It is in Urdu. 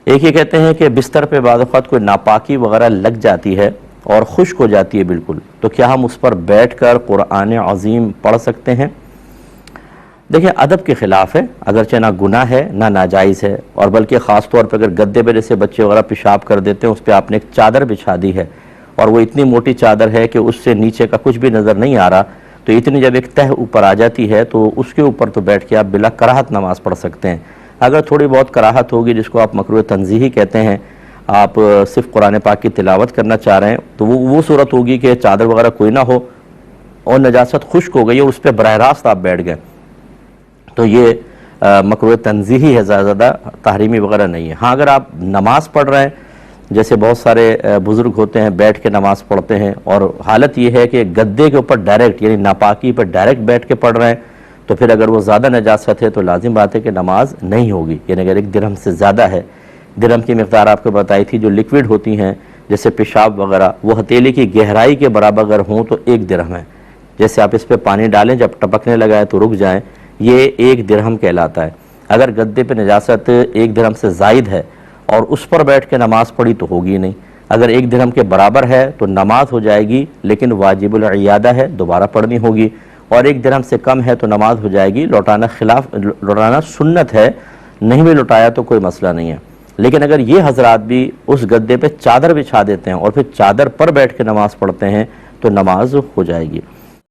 ایک یہ کہتے ہیں کہ بستر پہ بعض اوقات کوئی ناپاکی وغیرہ لگ جاتی ہے اور خشک ہو جاتی ہے بالکل، تو کیا ہم اس پر بیٹھ کر قرآن عظیم پڑھ سکتے ہیں؟ دیکھیں ادب کے خلاف ہے، اگرچہ نہ گناہ ہے نہ ناجائز ہے، اور بلکہ خاص طور پہ اگر گدے پہ جیسے بچے وغیرہ پیشاب کر دیتے ہیں اس پہ آپ نے ایک چادر بچھا دی ہے اور وہ اتنی موٹی چادر ہے کہ اس سے نیچے کا کچھ بھی نظر نہیں آ رہا، تو اتنی جب ایک تہ اوپر آ جاتی ہے تو اس کے اوپر تو بیٹھ کے آپ بلا کراہت نماز پڑھ سکتے ہیں۔ اگر تھوڑی بہت کراہت ہوگی جس کو آپ مکروہ تنزیہی کہتے ہیں، آپ صرف قرآن پاک کی تلاوت کرنا چاہ رہے ہیں، تو وہ صورت ہوگی کہ چادر وغیرہ کوئی نہ ہو اور نجاست خشک ہو گئی اور اس پہ براہ راست آپ بیٹھ گئے، تو یہ مکروہ تنزیہی ہے، زیادہ تحریمی وغیرہ نہیں ہے۔ ہاں اگر آپ نماز پڑھ رہے ہیں، جیسے بہت سارے بزرگ ہوتے ہیں بیٹھ کے نماز پڑھتے ہیں اور حالت یہ ہے کہ گدے کے اوپر ڈائریکٹ یعنی ناپاکی پر ڈائریکٹ بیٹھ کے پڑھ رہے ہیں، تو پھر اگر وہ زیادہ نجاست ہے تو لازم بات ہے کہ نماز نہیں ہوگی، یعنی اگر 1 درہم سے زیادہ ہے، درہم کی مقدار آپ کو بتائی تھی، جو لیکوڈ ہوتی ہیں جیسے پیشاب وغیرہ وہ ہتھیلی کی گہرائی کے برابر اگر ہوں تو 1 درہم ہے، جیسے آپ اس پہ پانی ڈالیں جب ٹپکنے لگائے تو رک جائیں، یہ 1 درہم کہلاتا ہے۔ اگر گدے پہ نجاست 1 درہم سے زائد ہے اور اس پر بیٹھ کے نماز پڑھی تو ہوگی نہیں، اگر 1 درہم کے برابر ہے تو نماز ہو جائے گی لیکن واجب العیادہ ہے، دوبارہ پڑھنی ہوگی، اور 1 درہم سے کم ہے تو نماز ہو جائے گی، لوٹانا سنت ہے، نہیں بھی لوٹایا تو کوئی مسئلہ نہیں ہے۔ لیکن اگر یہ حضرات بھی اس گدے پہ چادر بچھا دیتے ہیں اور پھر چادر پر بیٹھ کے نماز پڑھتے ہیں تو نماز ہو جائے گی۔